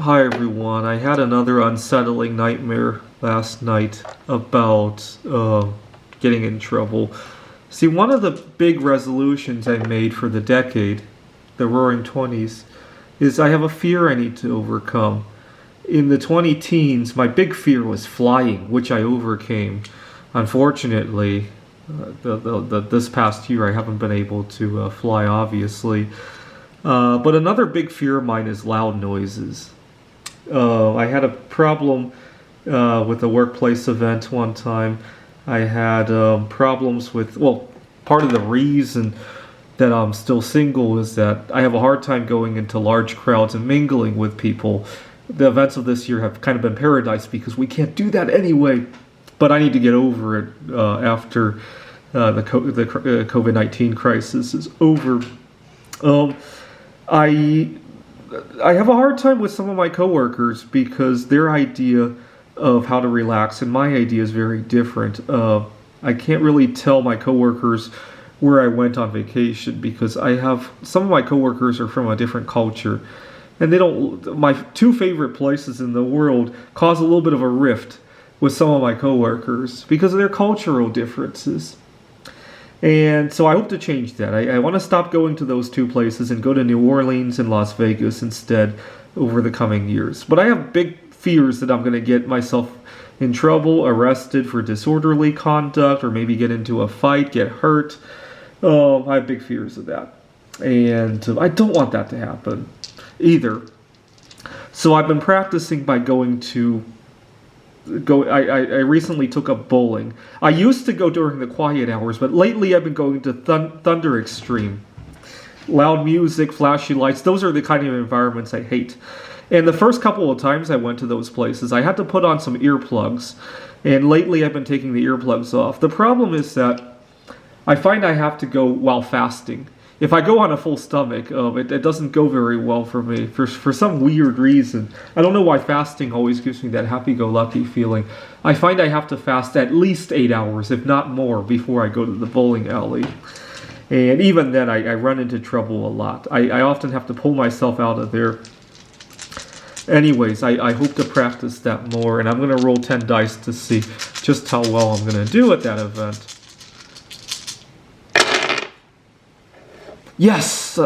Hi everyone. I had another unsettling nightmare last night about getting in trouble. See, one of the big resolutions I made for the decade, the Roaring Twenties, is I have a fear I need to overcome. In the 20 teens, my big fear was flying, which I overcame. Unfortunately, this past year I haven't been able to fly, obviously. But another big fear of mine is loud noises. I had a problem with a workplace event one time. I had problems with, well, part of the reason that I'm still single is that I have a hard time going into large crowds and mingling with people. The events of this year have kind of been paradise because we can't do that anyway. But I need to get over it after the COVID-19 crisis is over. I have a hard time with some of my coworkers because their idea of how to relax and my idea is very different. I can't really tell my coworkers where I went on vacation because some of my coworkers are from a different culture, and my two favorite places in the world cause a little bit of a rift with some of my coworkers because of their cultural differences. And so I hope to change that. I want to stop going to those two places and go to New Orleans and Las Vegas instead over the coming years. But I have big fears that I'm going to get myself in trouble, arrested for disorderly conduct, or maybe get into a fight, get hurt. I have big fears of that. And I don't want that to happen either. So I've been practicing by I recently took up bowling. I used to go during the quiet hours, but lately I've been going to Thunder Extreme. Loud music, flashy lights, those are the kind of environments I hate. And the first couple of times I went to those places, I had to put on some earplugs. And lately I've been taking the earplugs off. The problem is that I find I have to go while fasting. If I go on a full stomach, it doesn't go very well for me for some weird reason. I don't know why fasting always gives me that happy-go-lucky feeling. I find I have to fast at least 8 hours, if not more, before I go to the bowling alley. And even then, I run into trouble a lot. I often have to pull myself out of there. Anyways, I hope to practice that more, and I'm going to roll 10 dice to see just how well I'm going to do at that event. Yes!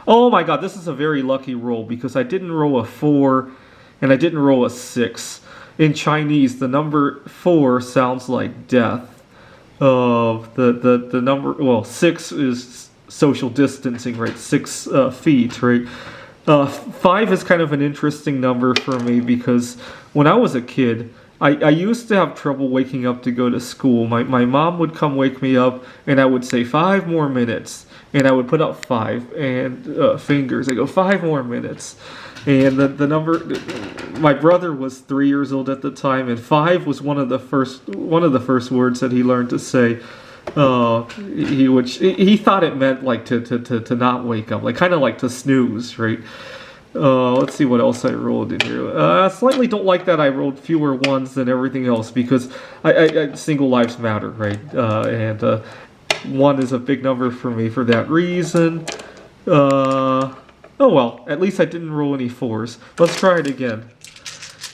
Oh my god, this is a very lucky roll because I didn't roll a 4 and I didn't roll a 6. In Chinese, the number 4 sounds like death. The number, well, 6 is social distancing, right? 6 feet, right? 5 is kind of an interesting number for me because when I was a kid, I used to have trouble waking up to go to school. My mom would come wake me up and I would say 5 more minutes. And I would put up 5 and fingers. I go 5 more minutes, and the number. My brother was 3 years old at the time, and 5 was one of the first words that he learned to say. He thought it meant like to not wake up, like kind of like to snooze, right? Let's see what else I rolled in here. I slightly don't like that I rolled fewer ones than everything else because I single lives matter, right? And 1 is a big number for me for that reason. Oh well, at least I didn't roll any 4s. Let's try it again.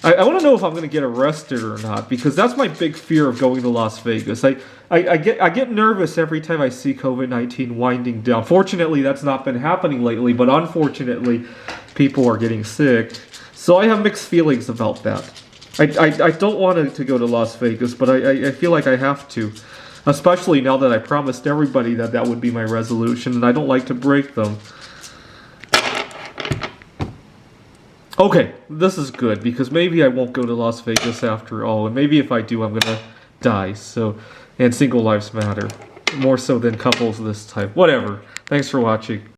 I want to know if I'm going to get arrested or not, because that's my big fear of going to Las Vegas. I get nervous every time I see COVID-19 winding down. Fortunately, that's not been happening lately, but unfortunately, people are getting sick. So I have mixed feelings about that. I don't want to go to Las Vegas, but I feel like I have to. Especially now that I promised everybody that would be my resolution, and I don't like to break them. Okay, this is good, because maybe I won't go to Las Vegas after all, and maybe if I do, I'm gonna die, and single lives matter. More so than couples this time. Whatever. Thanks for watching.